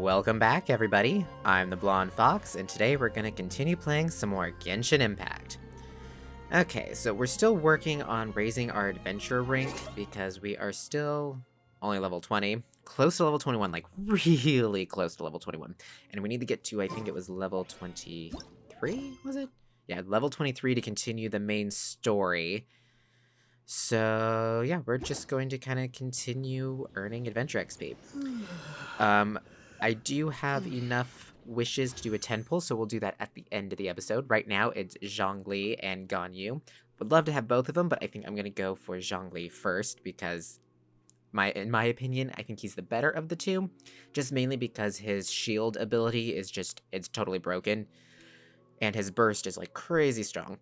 Welcome back, everybody. I'm the Blonde Fox, and today we're going to continue playing some more Genshin Impact. Okay, so we're still working on raising our adventure rank because we are still only level 20, close to level 21, like really close to level 21. And we need to get to, I think it was level 23, was it? Yeah, level 23 to continue the main story. So, yeah, we're just going to kind of continue earning adventure XP. I do have enough wishes to do a 10 pull, so we'll do that at the end of the episode. Right now, it's Zhongli and Ganyu. Would love to have both of them, but I think I'm going to go for Zhongli first because, in my opinion, I think he's the better of the two. Just mainly because his shield ability is it's totally broken. And his burst is, like, crazy strong.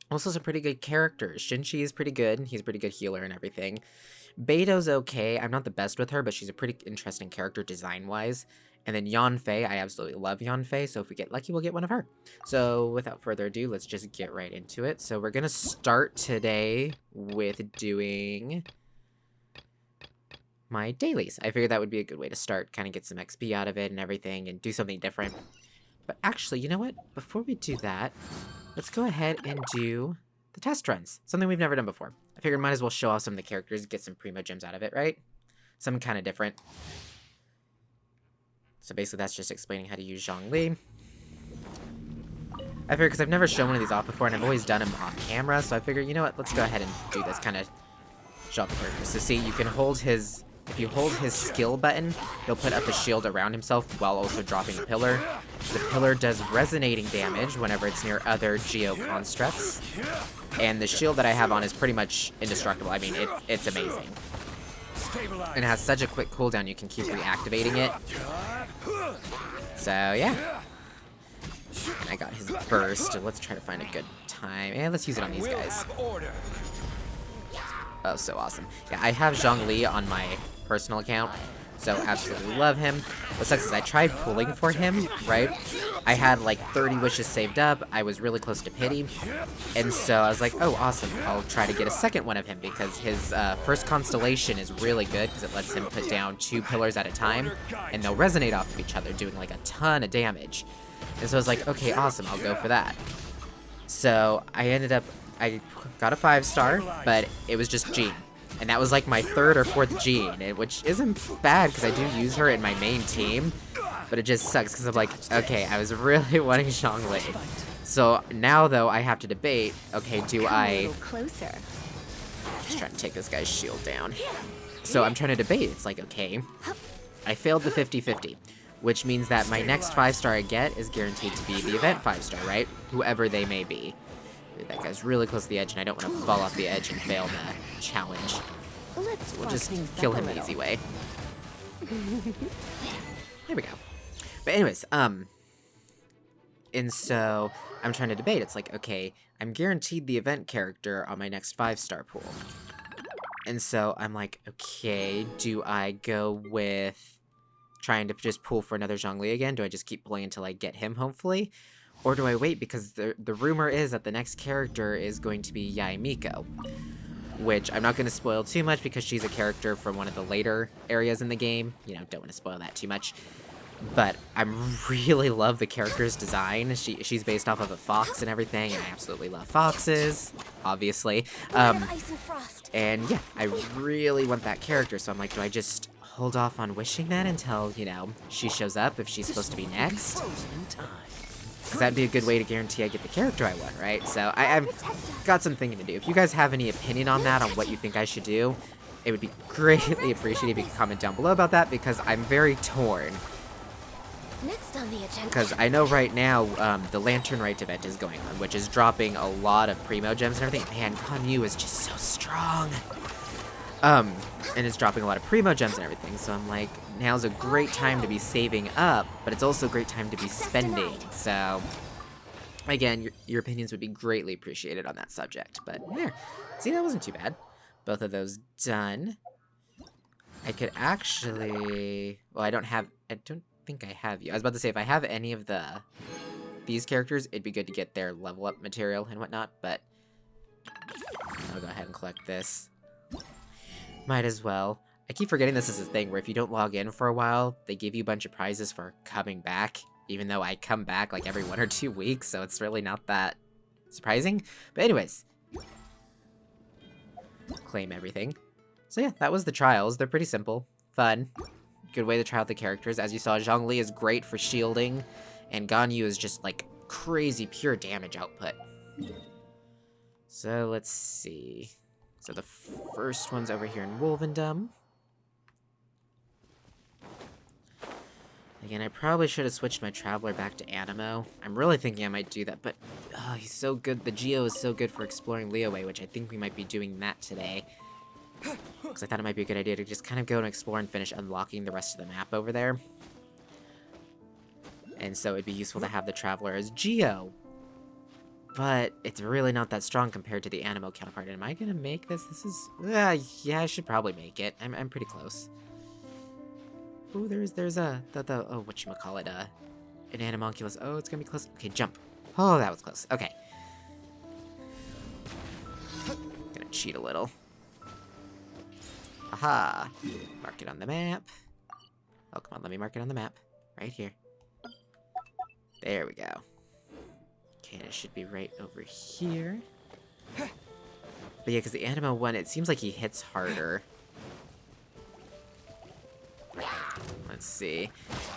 Also some pretty good characters. Shinchi is pretty good. He's a pretty good healer and everything. Beto's okay. I'm not the best with her, but she's a pretty interesting character design-wise. And then Yanfei, I absolutely love Yanfei, so if we get lucky, we'll get one of her. So without further ado, let's just get right into it. So we're going to start today with doing my dailies. I figured that would be a good way to start, kind of get some XP out of it and everything, and do something different. But actually, you know what? Before we do that, let's go ahead and do the test runs. Something we've never done before. I figured might as well show off some of the characters, get some primo gems out of it, right? Something kind of different. So basically that's just explaining how to use Zhongli. I figured because I've never shown one of these off before and I've always done them off camera, so I figured, you know what, let's go ahead and do this, kind of show off the characters. So see, you can hold his... If you hold his skill button, he'll put up a shield around himself while also dropping a pillar. The pillar does resonating damage whenever it's near other geo constructs. And the shield that I have on is pretty much indestructible. I mean, it's amazing. And it has such a quick cooldown, you can keep reactivating it. So, yeah. And I got his burst. Let's try to find a good time. And let's use it on these guys. Oh, so awesome. Yeah, I have Zhongli on my personal account, so absolutely love him. What sucks is I tried pulling for him, right? I had like 30 wishes saved up, I was really close to pity, and so I was like, oh, awesome, I'll try to get a second one of him, because his first constellation is really good, because it lets him put down 2 pillars at a time, and they'll resonate off of each other, doing like a ton of damage. And so I was like, okay, awesome, I'll go for that. So I got a 5-star, but it was just Jean. And that was like my 3rd or 4th Jean, which isn't bad because I do use her in my main team. But it just sucks because I'm like, okay, I was really wanting Zhongli. So now, though, I have to debate, okay, do I... Just trying to take this guy's shield down. So I'm trying to debate. It's like, okay, I failed the 50-50, which means that my next 5-star I get is guaranteed to be the event 5-star, right? Whoever they may be. That guy's really close to the edge, and I don't want to fall off the edge and fail the challenge. So we'll just kill him the easy way. There we go. But anyways, and so I'm trying to debate. It's like, okay, I'm guaranteed the event character on my next 5-star pool. And so I'm like, okay, do I go with trying to just pull for another Zhongli again? Do I just keep pulling until I get him, hopefully? Or do I wait, because the rumor is that the next character is going to be miHo, which I'm not going to spoil too much because she's a character from one of the later areas in the game. You know, don't want to spoil that too much. But I really love the character's design. She's based off of a fox and everything, and I absolutely love foxes, obviously. And yeah, I really want that character, so I'm like, do I just hold off on wishing that until, you know, she shows up if she's supposed to be next? Because that'd be a good way to guarantee I get the character I want, right? So I've got some thinking to do. If you guys have any opinion on that, on what you think I should do, it would be greatly appreciated if you could comment down below about that, because I'm very torn. Because I know right now, the Lantern Rite event is going on, which is dropping a lot of primo gems and everything. Man, Ganyu is just so strong. And it's dropping a lot of primo gems and everything, so I'm like, now's a great time to be saving up, but it's also a great time to be spending, so again, your opinions would be greatly appreciated on that subject. But yeah, see, that wasn't too bad. Both of those done. I could actually, well, I don't think I have you. I was about to say, if I have any of these characters, it'd be good to get their level up material and whatnot, but I'll go ahead and collect this. Might as well. I keep forgetting this is a thing where if you don't log in for a while, they give you a bunch of prizes for coming back, even though I come back like every 1 or 2 weeks, so it's really not that surprising. But anyways, claim everything. So yeah, that was the trials. They're pretty simple, fun, good way to try out the characters. As you saw, Zhongli is great for shielding, and Ganyu is just like crazy pure damage output. So let's see. So the first one's over here in Wolvendom. Again, I probably should have switched my Traveler back to Animo. I'm really thinking I might do that, but oh, he's so good. The Geo is so good for exploring Liyue, which I think we might be doing that today. Because I thought it might be a good idea to just kind of go and explore and finish unlocking the rest of the map over there. And so it'd be useful to have the Traveler as Geo. But it's really not that strong compared to the Animo counterpart. Am I gonna make this? This is... yeah, I should probably make it. I'm pretty close. Ooh, there's oh, whatchamacallit, an Animonculus. Oh, it's gonna be close. Okay, jump. Oh, that was close. Okay. Gonna cheat a little. Aha! Mark it on the map. Oh, come on, let me mark it on the map. Right here. There we go. Okay, and it should be right over here. But yeah, because the Animo one, it seems like he hits harder. Let's see.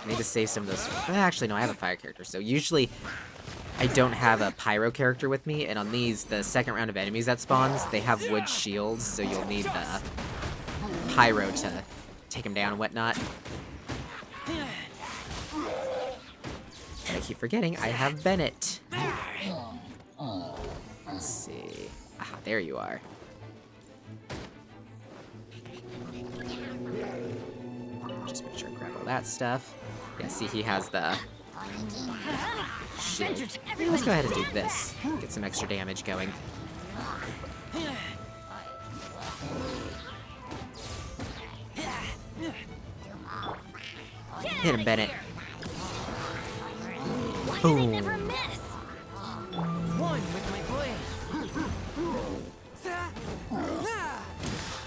I need to save some of those. Actually, no, I have a fire character. So usually, I don't have a pyro character with me. And on these, the second round of enemies that spawns, they have wood shields. So you'll need the pyro to take them down and whatnot. But I keep forgetting, I have Bennett. Let's see. Ah, there you are. Just make sure to grab all that stuff. Yeah, see, he has the shield. Let's go ahead and do this. Get some extra damage going. Hit him, Bennett. Boom.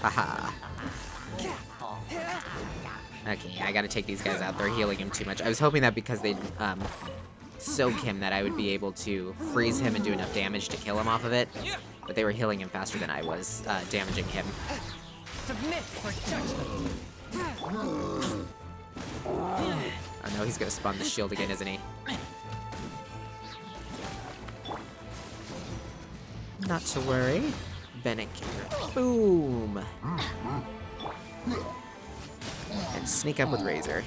Haha. Okay, I gotta take these guys out. They're healing him too much. I was hoping that because they soak him that I would be able to freeze him and do enough damage to kill him off of it. But they were healing him faster than I was damaging him. Submit for judgment. Oh no, he's gonna spawn the shield again, isn't he? Not to worry. Bennett can... Boom! And sneak up with Razor.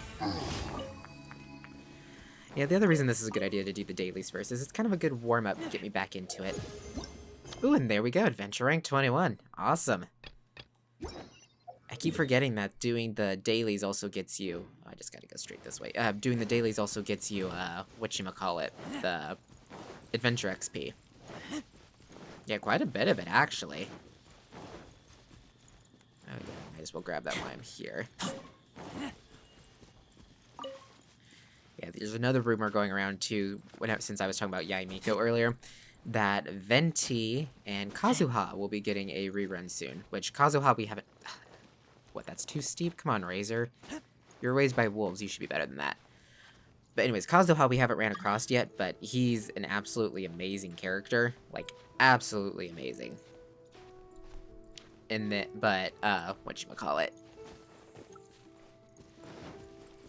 Yeah, the other reason this is a good idea to do the dailies first is it's kind of a good warm-up to get me back into it. Ooh, and there we go, Adventure Rank 21. Awesome. I keep forgetting that doing the dailies also gets you... Oh, I just gotta go straight this way. Doing the dailies also gets you, whatchamacallit, the Adventure XP. Yeah, quite a bit of it, actually. Oh, yeah, might as well grab that while I'm here. Yeah, there's another rumor going around, too, since I was talking about Yae Miko earlier, that Venti and Kazuha will be getting a rerun soon, which Kazuha we haven't... What, that's too steep? Come on, Razor. You're raised by wolves, you should be better than that. But anyways, Kazuha we haven't ran across yet, but he's an absolutely amazing character. Like, absolutely amazing. Whatchamacallit?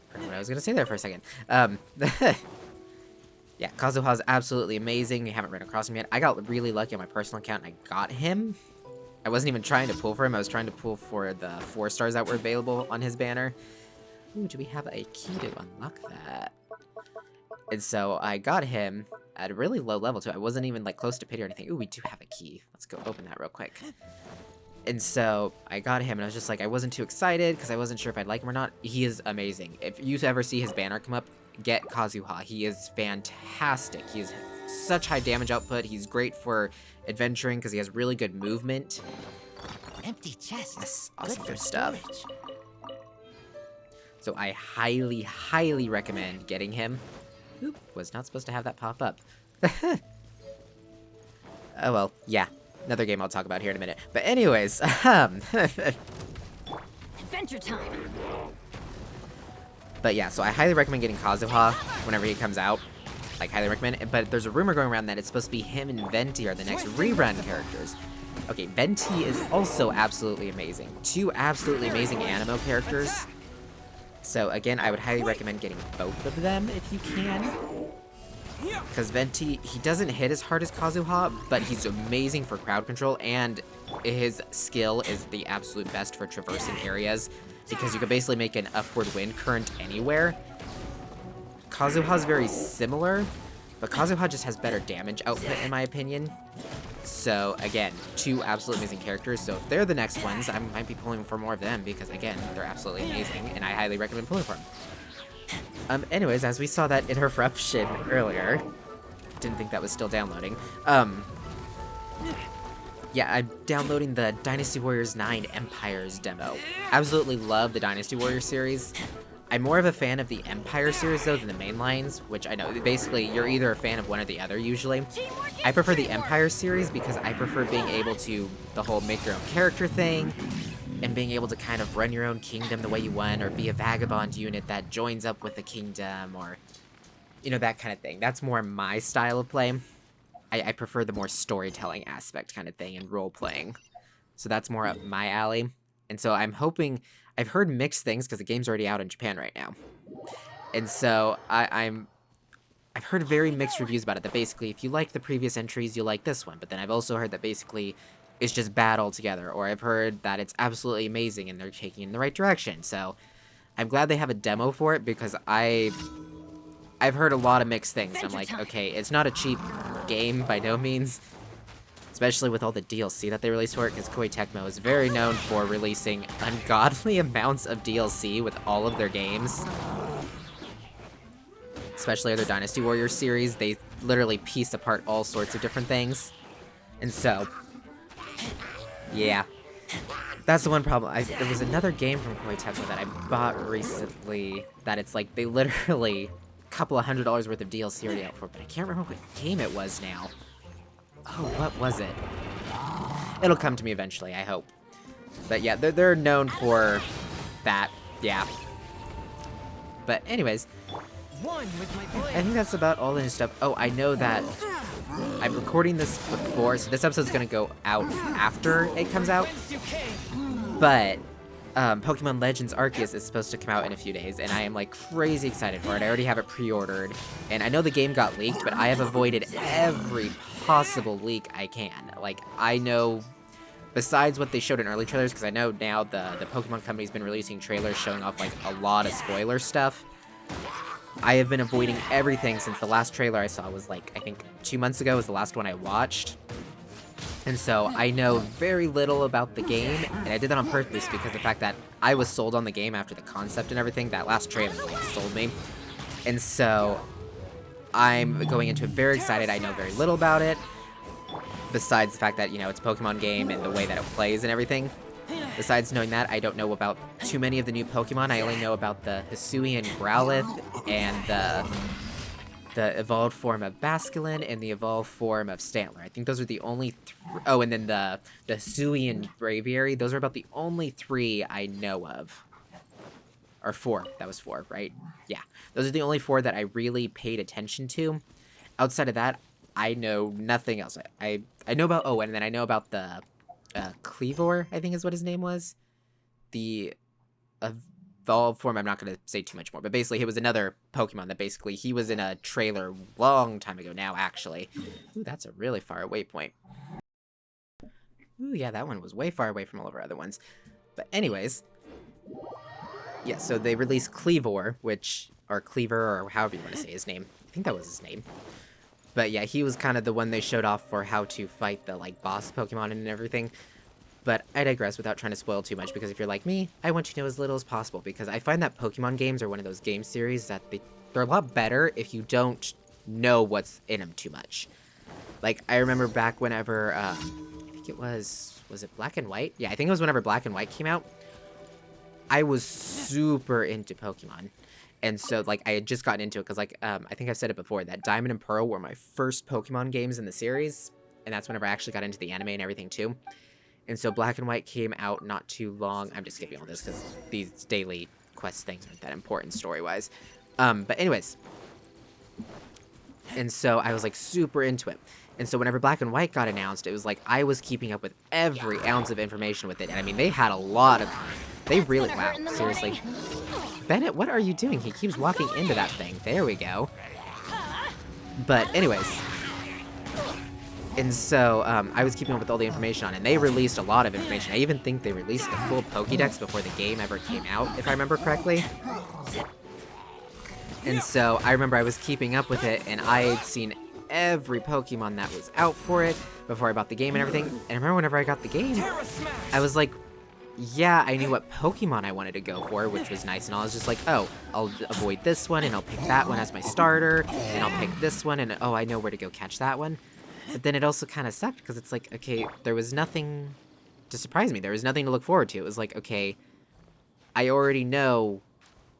Forgot what I was gonna say there for a second. Yeah, Kazuha's absolutely amazing. You haven't run across him yet. I got really lucky on my personal account and I got him. I wasn't even trying to pull for him. I was trying to pull for the 4 stars that were available on his banner. Ooh, do we have a key to unlock that? And so I got him at a really low level too. I wasn't even like close to pity or anything. Ooh, we do have a key. Let's go open that real quick. And so I got him and I was just like, I wasn't too excited because I wasn't sure if I'd like him or not. He is amazing. If you ever see his banner come up, get Kazuha. He is fantastic. He has such high damage output. He's great for adventuring because he has really good movement. Empty chest. Yes, awesome good stuff. So I highly, highly recommend getting him. Oop, was not supposed to have that pop up. Oh well, yeah. Another game I'll talk about here in a minute. But anyways, Adventure time. But yeah, so I highly recommend getting Kazuha whenever he comes out. Like, highly recommend. But there's a rumor going around that it's supposed to be him and Venti are the next rerun characters. Okay, Venti is also absolutely amazing. Two absolutely amazing Animo characters. So again, I would highly recommend getting both of them if you can. Because Venti, he doesn't hit as hard as Kazuha, but he's amazing for crowd control, and his skill is the absolute best for traversing areas, because you can basically make an upward wind current anywhere. Kazuha's very similar, but Kazuha just has better damage output in my opinion. So again, two absolutely amazing characters, so if they're the next ones, I might be pulling for more of them, because again, they're absolutely amazing, and I highly recommend pulling for them. Anyways, as we saw that interruption earlier, didn't think that was still downloading, yeah, I'm downloading the Dynasty Warriors 9 Empires demo. Absolutely love the Dynasty Warriors series. I'm more of a fan of the Empire series, though, than the main lines, which I know, basically, you're either a fan of one or the other, usually. I prefer the Empire series because I prefer being able to, the whole make your own character thing, and being able to kind of run your own kingdom the way you want, or be a vagabond unit that joins up with the kingdom, or, you know, that kind of thing. That's more my style of play. I prefer the more storytelling aspect kind of thing and role-playing. So that's more up my alley. And so I'm hoping... I've heard mixed things because the game's already out in Japan right now. And so I've heard very mixed reviews about it, that basically if you like the previous entries, you'll like this one. But then I've also heard that basically it's just bad altogether. Or I've heard that it's absolutely amazing and they're taking it in the right direction. So I'm glad they have a demo for it, because I've heard a lot of mixed things. And I'm like, okay, it's not a cheap game by no means. Especially with all the DLC that they released for it, because Koei Tecmo is very known for releasing ungodly amounts of DLC with all of their games. Especially their Dynasty Warriors series, they literally piece apart all sorts of different things. And so, yeah. That's the one problem. There was another game from Koei Tecmo that I bought recently that it's like, they literally a couple of $100 worth of DLC already out for it, but I can't remember what game it was now. Oh, what was it? It'll come to me eventually, I hope. But yeah, they're known for that, yeah. But anyways, I think that's about all the new stuff. Oh, I know that I'm recording this before, so this episode's gonna go out after it comes out. But Pokemon Legends Arceus is supposed to come out in a few days, and I am like crazy excited for it. I already have it pre-ordered, and I know the game got leaked, but I have avoided every possible leak I can. Like, I know, besides what they showed in early trailers, because I know now the Pokemon company's been releasing trailers showing off like a lot of spoiler stuff. I have been avoiding everything since the last trailer I saw was like, I think 2 months ago was the last one I watched. And so I know very little about the game, and I did that on purpose because of the fact that I was sold on the game after the concept and everything. That last trailer like, sold me. And so I'm going into it very excited. I know very little about it, besides the fact that, you know, it's a Pokemon game and the way that it plays and everything. Besides knowing that, I don't know about too many of the new Pokemon. I only know about the Hisuian Growlithe and the evolved form of Basculin and the evolved form of Stantler. I think those are the only oh, and then the Hisuian Braviary. Those are about the only 3 I know of. Or 4. That was 4, right? Yeah. Those are the only 4 that I really paid attention to. Outside of that, I know nothing else. I know about, oh, and then I know about the Cleavor, I think is what his name was. The evolved form, I'm not going to say too much more, but basically he was another Pokemon that basically, he was in a trailer long time ago now, actually. Ooh, that's a really far away point. Ooh, yeah, that one was way far away from all of our other ones. But anyways, yeah, so they released Cleavor, or Cleaver, or however you want to say his name. I think that was his name. But yeah, he was kind of the one they showed off for how to fight the, like, boss Pokemon and everything. But I digress without trying to spoil too much, because if you're like me, I want you to know as little as possible, because I find that Pokemon games are one of those game series that they're a lot better if you don't know what's in them too much. Like, I remember back whenever, I think it was it Black and White? Yeah, I think it was whenever Black and White came out. I was super into Pokemon. And so, like, I had just gotten into it, because, like, I think I've said it before, that Diamond and Pearl were my first Pokemon games in the series, and that's whenever I actually got into the anime and everything, too. And so Black and White came out not too long. I'm just skipping all this because these daily quest things aren't that important story-wise. But anyways. And so I was like super into it. And so whenever Black and White got announced, it was like I was keeping up with every ounce of information with it. And I mean, they had a lot of... They really... Wow, seriously. Bennett, what are you doing? He keeps walking into that thing. There we go. But anyways... And so, I was keeping up with all the information on it, and they released a lot of information. I even think they released the full Pokédex before the game ever came out, if I remember correctly. And so, I remember I was keeping up with it, and I had seen every Pokemon that was out for it before I bought the game and everything. And I remember whenever I got the game, I was like, yeah, I knew what Pokemon I wanted to go for, which was nice, and I was just like, oh, I'll avoid this one, and I'll pick that one as my starter, and I'll pick this one, and oh, I know where to go catch that one. But then it also kind of sucked, because it's like, okay, there was nothing to surprise me. There was nothing to look forward to. It was like, okay, I already know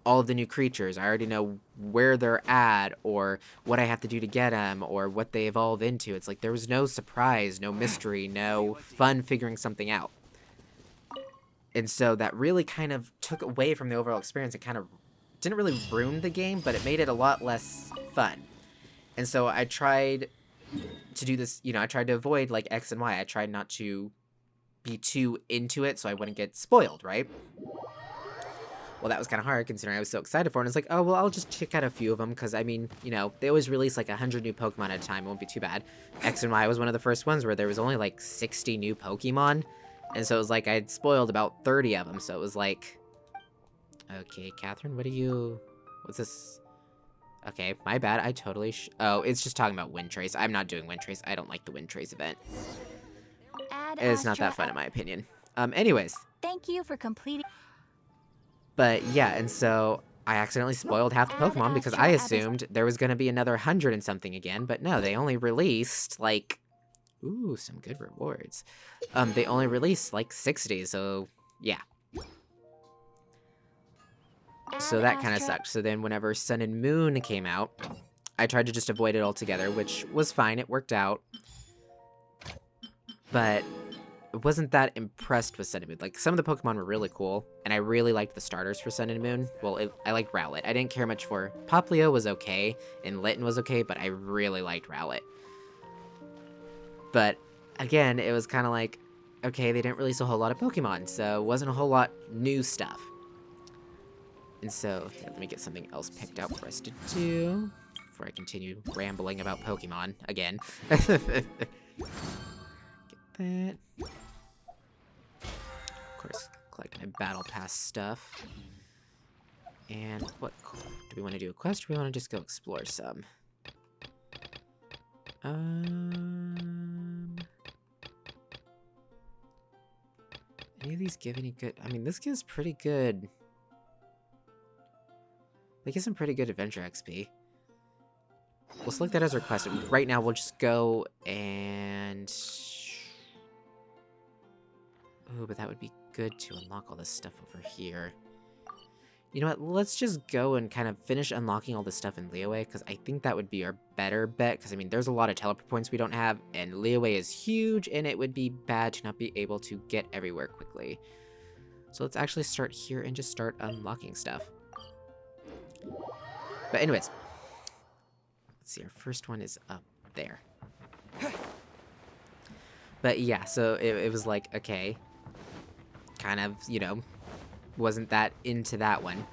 all of the new creatures. I already know where they're at, or what I have to do to get them, or what they evolve into. It's like, there was no surprise, no mystery, no fun figuring something out. And so that really kind of took away from the overall experience. It kind of didn't really ruin the game, but it made it a lot less fun. And so I tried to do this, I tried to avoid, like, X and Y. I tried not to be too into it so I wouldn't get spoiled, right? Well, that was kind of hard considering I was so excited for it. And it's like, oh, well, I'll just check out a few of them because, I mean, they always release, like, 100 new Pokemon at a time. It won't be too bad. X and Y was one of the first ones where there was only, like, 60 new Pokemon. And so it was like I'd spoiled about 30 of them. So it was like, okay, Catherine, what's this? Okay, my bad. I totally oh, it's just talking about Windtrace. I'm not doing Windtrace. I don't like the Windtrace event. It's not that fun in my opinion. Anyways. Thank you for completing. But yeah, and so I accidentally spoiled half the Pokemon because I assumed there was going to be another 100 and something again. But no, they only released like, ooh, some good rewards. They only released like 60, so yeah. So that kind of sucked. So then whenever Sun and Moon came out, I tried to just avoid it altogether, which was fine. It worked out. But I wasn't that impressed with Sun and Moon. Like, some of the Pokemon were really cool, and I really liked the starters for Sun and Moon. Well, I liked Rowlet. I didn't care much for... Poplio was okay, and Litten was okay, but I really liked Rowlet. But, again, it was kind of like, okay, they didn't release a whole lot of Pokemon, so it wasn't a whole lot new stuff. And so, yeah, let me get something else picked out for us to do before I continue rambling about Pokemon again. Get that. Of course, collect my Battle Pass stuff. And what do we want to do? A quest, or do we want to just go explore some? Any of these give any good... I mean, this gives pretty good... They get some pretty good adventure XP. We'll select that as our quest. Right now, we'll just go and... Oh, but that would be good to unlock all this stuff over here. You know what? Let's just go and kind of finish unlocking all this stuff in Liyue, because I think that would be our better bet. Because, I mean, there's a lot of teleport points we don't have, and Liyue is huge, and it would be bad to not be able to get everywhere quickly. So let's actually start here and just start unlocking stuff. But anyways, let's see, our first one is up there. But yeah, so it was like, okay, kind of, wasn't that into that one.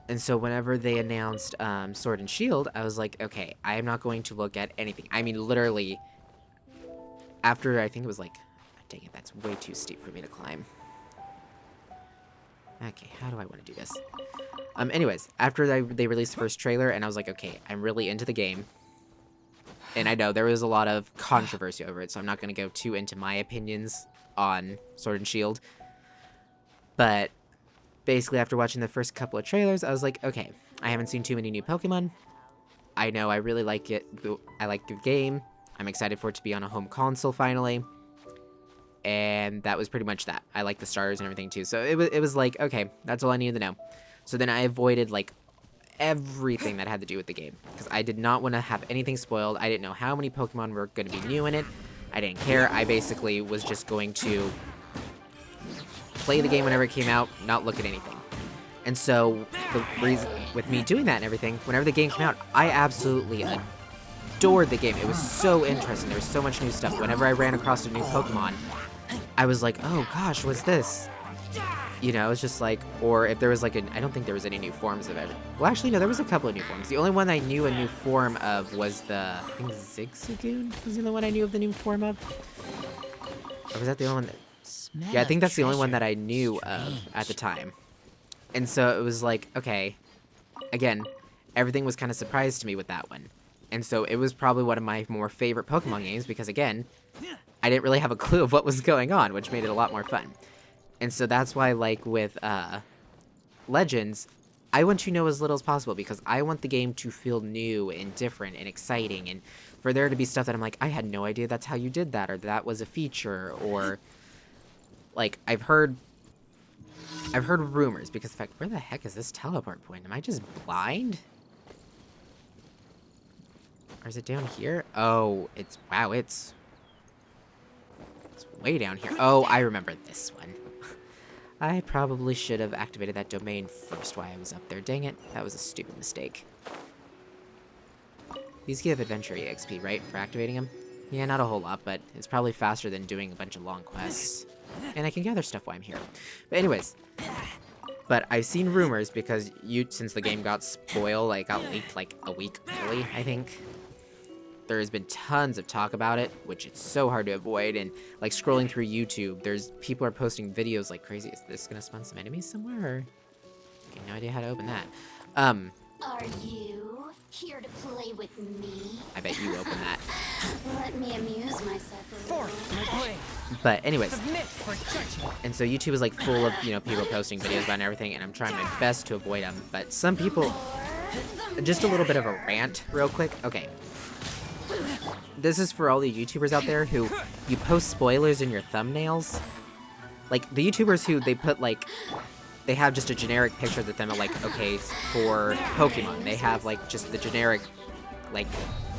And so whenever they announced Sword and Shield, I was like, okay, I am not going to look at anything. I mean, literally, after, I think it was like, dang it, that's way too steep for me to climb. Okay, how do I want to do this? Anyways, after they released the first trailer, and I was like, okay, I'm really into the game. And I know there was a lot of controversy over it, so I'm not going to go too into my opinions on Sword and Shield. But basically, after watching the first couple of trailers, I was like, okay, I haven't seen too many new Pokemon. I know I really like it. I like the game. I'm excited for it to be on a home console finally. And that was pretty much that. I like the starters and everything too. So it was like, okay, that's all I needed to know. So then I avoided like everything that had to do with the game, because I did not want to have anything spoiled. I didn't know how many Pokemon were going to be new in it. I didn't care. I basically was just going to play the game whenever it came out, not look at anything. And so, the reason, with me doing that and everything, whenever the game came out, I absolutely adored the game. It was so interesting. There was so much new stuff. Whenever I ran across a new Pokemon, I was like, oh gosh, what's this? You know, it's just like, or if there was like I don't think there was any new forms of it. Well, actually, no, there was a couple of new forms. The only one I knew a new form of was I think Zigzagoon was the only one I knew of the new form of. Or was that the only one that... Yeah, I think that's the only one that I knew of at the time. And so it was like, okay, again, everything was kind of surprised to me with that one. And so it was probably one of my more favorite Pokemon games because, again, I didn't really have a clue of what was going on, which made it a lot more fun. And so that's why, like, with Legends, I want to know as little as possible because I want the game to feel new and different and exciting, and for there to be stuff that I'm like, I had no idea that's how you did that, or that was a feature, or, like, I've heard rumors, because in fact, where the heck is this teleport point? Am I just blind? Or is it down here? Oh, wow, it's way down here. Oh, I remember this one. I probably should have activated that domain first while I was up there. Dang it, that was a stupid mistake. These give Adventure EXP, right, for activating them? Yeah, not a whole lot, but it's probably faster than doing a bunch of long quests. And I can gather stuff while I'm here. But anyways, but I've seen rumors because since the game got got leaked like a week early, I think. There's been tons of talk about it, which it's so hard to avoid, and like scrolling through YouTube, people are posting videos like crazy. Is this gonna spawn some enemies somewhere? Or... I have no idea how to open that. Are you here to play with me? I bet you open that. Let me amuse myself a little. But anyways, Submit for judgment. and so YouTube is like full of, people posting videos about everything, and I'm trying my best to avoid them. But some people, just a little bit of a rant real quick. Okay. This is for all the YouTubers out there who you post spoilers in your thumbnails. Like, the YouTubers who they put, like, they have just a generic picture of the thumbnail, like, okay, for Pokemon, they have, like, just the generic, like,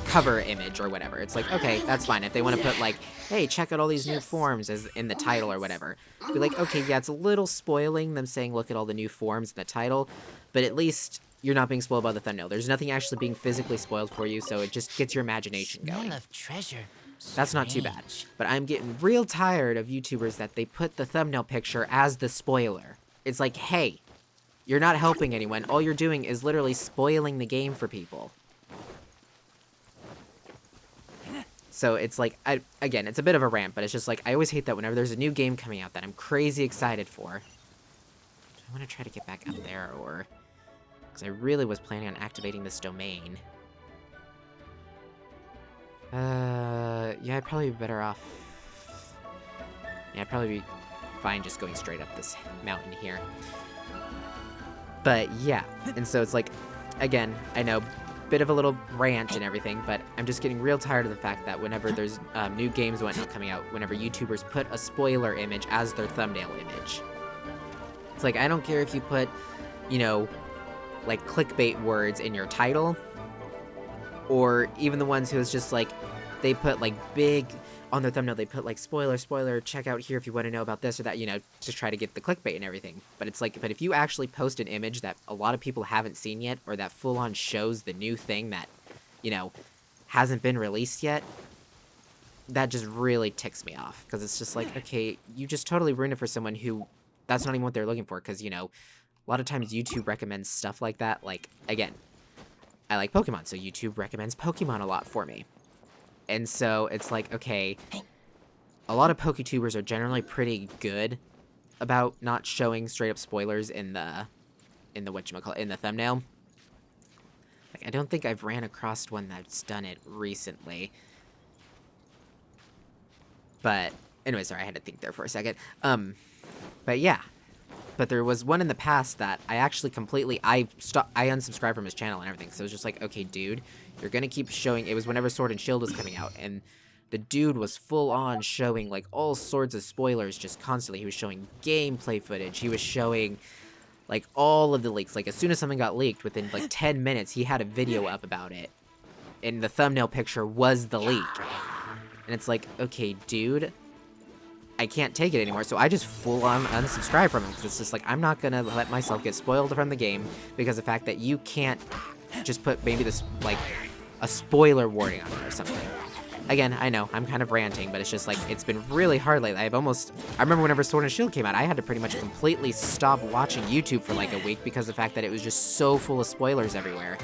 cover image or whatever. It's like, okay, that's fine. If they want to put, like, hey, check out all these new forms as in the title or whatever. Be like, okay, yeah, it's a little spoiling them saying, look at all the new forms in the title, but at least... you're not being spoiled by the thumbnail. There's nothing actually being physically spoiled for you, so it just gets your imagination going. Smell of treasure. That's not too bad. But I'm getting real tired of YouTubers that they put the thumbnail picture as the spoiler. It's like, hey, you're not helping anyone. All you're doing is literally spoiling the game for people. So it's like, again, it's a bit of a rant, but it's just like, I always hate that whenever there's a new game coming out that I'm crazy excited for. Do I want to try to get back up there, or... because I really was planning on activating this domain. Yeah, I'd probably be better off... yeah, I'd probably be fine just going straight up this mountain here. But, yeah. And so it's like, again, I know, bit of a little rant and everything, but I'm just getting real tired of the fact that whenever there's new games and whatnot coming out, whenever YouTubers put a spoiler image as their thumbnail image. It's like, I don't care if you put, like clickbait words in your title, or even the ones who is just like, they put like big on their thumbnail, they put like spoiler, check out here if you want to know about this or that, to try to get the clickbait and everything. But it's like, but if you actually post an image that a lot of people haven't seen yet, or that full on shows the new thing that, hasn't been released yet, that just really ticks me off. Because it's just like, okay, you just totally ruined it for someone who, that's not even what they're looking for. Because, a lot of times YouTube recommends stuff like that. Like, again, I like Pokemon, so YouTube recommends Pokemon a lot for me. And so it's like, okay, a lot of PokeTubers are generally pretty good about not showing straight up spoilers in the whatchamacallit, in the thumbnail. Like, I don't think I've ran across one that's done it recently. But, anyway, sorry, I had to think there for a second. But yeah. But there was one in the past that I actually completely, I unsubscribed from his channel and everything. So it was just like, okay, dude, you're gonna keep showing, it was whenever Sword and Shield was coming out, and the dude was full on showing like all sorts of spoilers just constantly. He was showing gameplay footage, he was showing like all of the leaks. Like as soon as something got leaked, within like 10 minutes, he had a video up about it. And the thumbnail picture was the leak. And it's like, okay, dude, I can't take it anymore. So I just full-on unsubscribe from him, because it's just like, I'm not gonna let myself get spoiled from the game because of the fact that you can't just put maybe this, like, a spoiler warning on it or something. Again, I know, I'm kind of ranting, but it's just like, it's been really hard lately. I remember whenever Sword and Shield came out, I had to pretty much completely stop watching YouTube for like a week because of the fact that it was just so full of spoilers everywhere.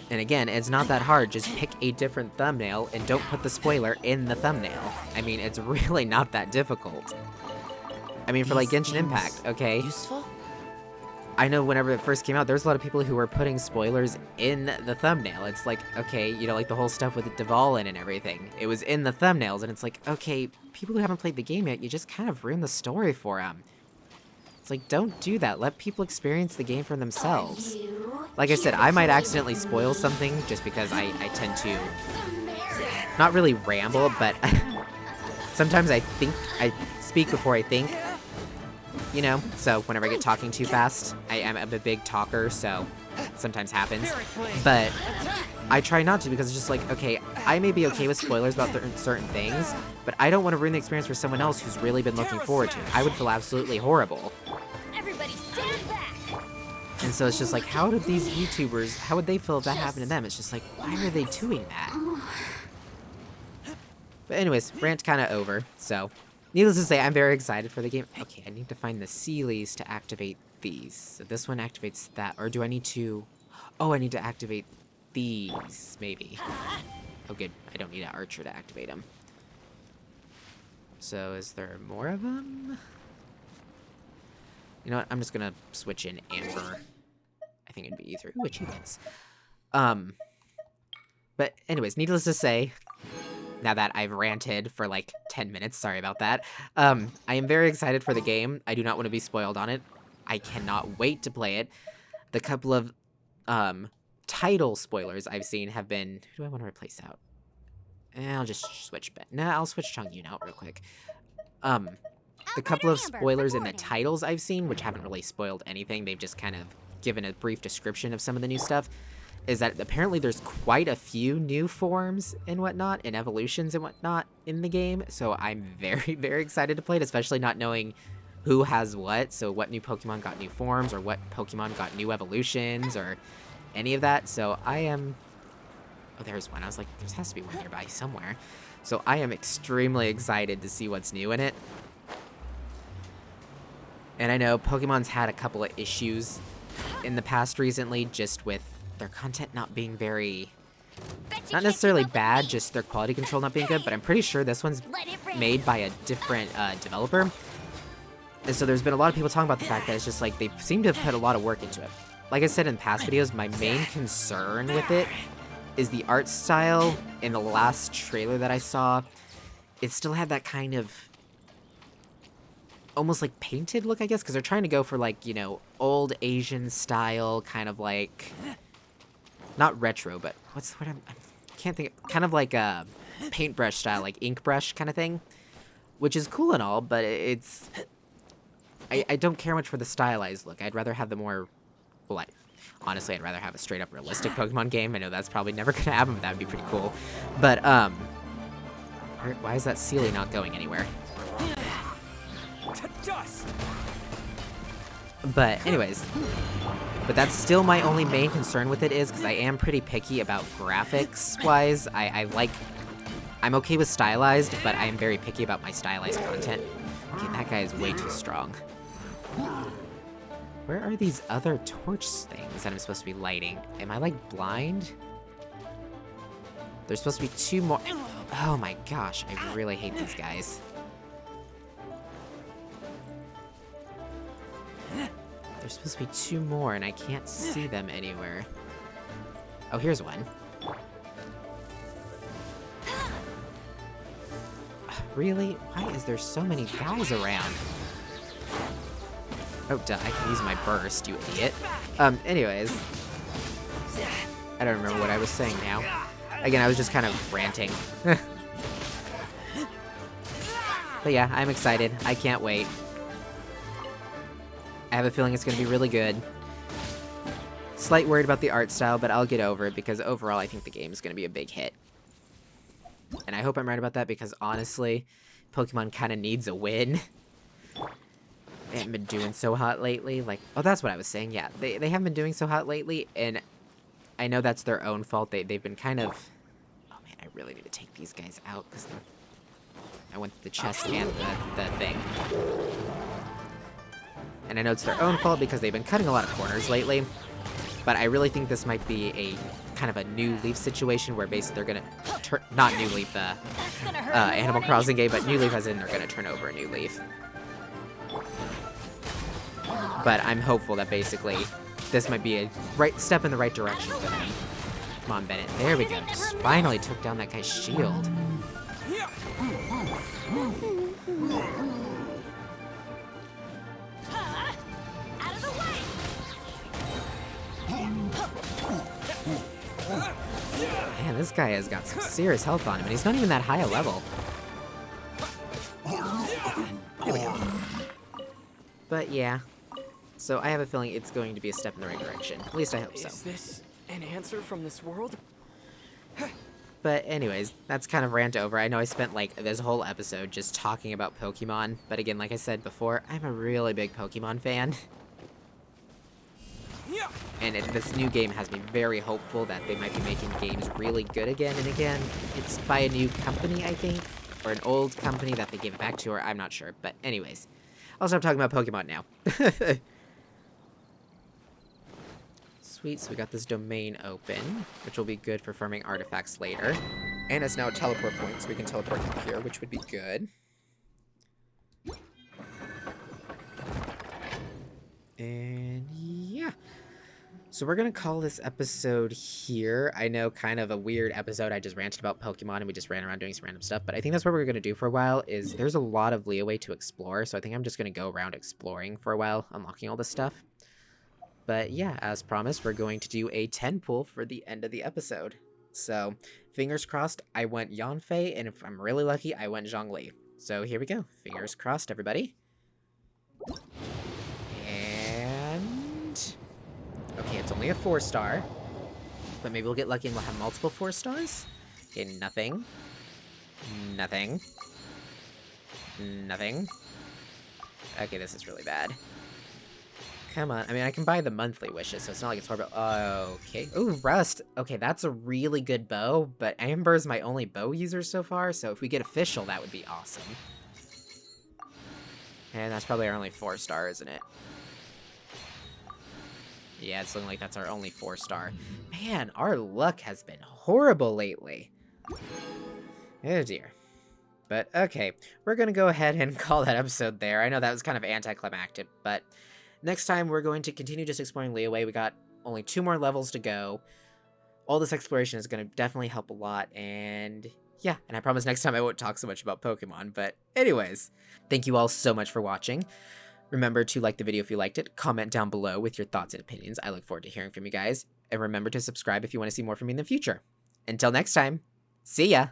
And again, it's not that hard, just pick a different thumbnail and don't put the spoiler in the thumbnail. I mean, it's really not that difficult. I mean, for like Genshin Impact, okay? Useful? I know whenever it first came out, there's a lot of people who were putting spoilers in the thumbnail. It's like, okay, you know, like the whole stuff with Dvalin and everything. It was in the thumbnails, and it's like, okay, people who haven't played the game yet, you just kind of ruined the story for them. It's like, don't do that. Let people experience the game for themselves. Like I said, I might accidentally spoil something just because I tend to not really ramble, but sometimes I speak before I think. You know, so whenever I get talking too fast, I'm a big talker, so sometimes happens. But I try not to, because it's just like, okay, I may be okay with spoilers about certain things, but I don't want to ruin the experience for someone else who's really been looking forward to it. I would feel absolutely horrible. Everybody stand back. And so it's just like, how did these YouTubers, how would they feel if that happened to them? It's just like, why are they doing that? But anyways, rant kind of over, so... Needless to say, I'm very excited for the game. Okay, I need to find the Sealies to activate these. So this one activates that, or do I need to... Oh, I need to activate these, maybe. Oh, good. I don't need an archer to activate them. So is there more of them? You know what? I'm just gonna switch in Amber. I think it'd be easier. Ooh, achievements. But anyways, needless to say... Now that I've ranted for like 10 minutes, sorry about that. I am very excited for the game. I do not want to be spoiled on it. I cannot wait to play it. The couple of title spoilers I've seen have been... Who do I want to replace out? I'll just switch... I'll switch Chongyun out real quick. The couple of spoilers in the titles I've seen, which haven't really spoiled anything, they've just kind of given a brief description of some of the new stuff, is that apparently there's quite a few new forms and whatnot, and evolutions and whatnot in the game, so I'm very, very excited to play it, especially not knowing who has what, so what new Pokemon got new forms, or what Pokemon got new evolutions, or any of that, so I am... Oh, there's one. I was like, there has to be one nearby somewhere. So I am extremely excited to see what's new in it. And I know Pokemon's had a couple of issues in the past recently, just with their content not being very... Not necessarily bad, just their quality control not being good, but I'm pretty sure this one's made by a different developer. And so there's been a lot of people talking about the fact that it's just like, they seem to have put a lot of work into it. Like I said in past videos, my main concern with it is the art style. In the last trailer that I saw, it still had that kind of almost like painted look, I guess, because they're trying to go for like, you know, old Asian style, kind of like, not retro, but I can't think, kind of like a paintbrush style, like ink brush kind of thing, which is cool and all, but it's, I don't care much for the stylized look. I'd rather have the more, well, honestly, I'd rather have a straight up realistic Pokemon game. I know that's probably never gonna happen, but that would be pretty cool. But, why is that Sealy not going anywhere? But anyways, but that's still my only main concern with it, is because I am pretty picky about graphics-wise. I'm okay with stylized, but I am very picky about my stylized content. Okay, that guy is way too strong. Where are these other torch things that I'm supposed to be lighting? Am I, like, blind? There's supposed to be 2 more. Oh my gosh, I really hate these guys. There's supposed to be 2 more, and I can't see them anywhere. Oh, here's one. Really? Why is there so many guys around? Oh, duh, I can use my burst, you idiot. Anyways. I don't remember what I was saying now. Again, I was just kind of ranting. But yeah, I'm excited. I can't wait. I have a feeling it's going to be really good. slight worried about the art style, but I'll get over it because overall I think the game is going to be a big hit. And I hope I'm right about that because honestly, Pokemon kind of needs a win. They haven't been doing so hot lately. Like, oh, that's what I was saying. Yeah, they haven't been doing so hot lately, and I know that's their own fault. They've been kind of... Oh man, I really need to take these guys out because I went to the chest and the thing. And I know it's their own fault because they've been cutting a lot of corners lately. But I really think this might be a kind of a New Leaf situation where basically they're gonna turn... Not New Leaf, the Animal Crossing game, but New Leaf as in they're gonna turn over a New Leaf. But I'm hopeful that basically this might be a right step in the right direction for them. Come on, Bennett. There we go. Just finally took down that guy's shield. Out of the way! Man, this guy has got some serious health on him, and he's not even that high a level. There we go. But yeah. So I have a feeling it's going to be a step in the right direction. At least I hope so. Is this an answer from this world? But anyways, that's kind of rant over. I know I spent like this whole episode just talking about Pokemon, but again, like I said before, I'm a really big Pokemon fan. And this new game has me very hopeful that they might be making games really good again and again. It's by a new company, I think, or an old company that they gave it back to, or I'm not sure. But anyways, I'll stop talking about Pokemon now. Sweet, so we got this domain open, which will be good for farming artifacts later. And it's now a teleport point, so we can teleport from here, which would be good. And yeah. So we're gonna call this episode here. I know, kind of a weird episode. I just ranted about Pokemon and we just ran around doing some random stuff, but I think that's what we're gonna do for a while. Is there's a lot of leeway to explore, so I think I'm just gonna go around exploring for a while, unlocking all this stuff. But yeah, as promised, we're going to do a 10 pull for the end of the episode. So, fingers crossed, I went Yanfei, and if I'm really lucky, I went Zhongli. So here we go. Fingers crossed, everybody. And... okay, it's only a 4-star. But maybe we'll get lucky and we'll have multiple 4 stars. Okay, nothing. Nothing. Nothing. Okay, this is really bad. Come on. I mean, I can buy the monthly wishes, so it's not like it's horrible. Okay. Ooh, Rust. Okay, that's a really good bow, but Amber is my only bow user so far, so if we get official, that would be awesome. And that's probably our only 4-star, isn't it? Yeah, it's looking like that's our only 4-star. Man, our luck has been horrible lately. Oh, dear. But, okay. We're gonna go ahead and call that episode there. I know that was kind of anticlimactic, but... next time, we're going to continue just exploring Leeway. We got only 2 more levels to go. All this exploration is going to definitely help a lot, and yeah, and I promise next time I won't talk so much about Pokemon, but anyways, thank you all so much for watching. Remember to like the video if you liked it, comment down below with your thoughts and opinions. I look forward to hearing from you guys, and remember to subscribe if you want to see more from me in the future. Until next time, see ya!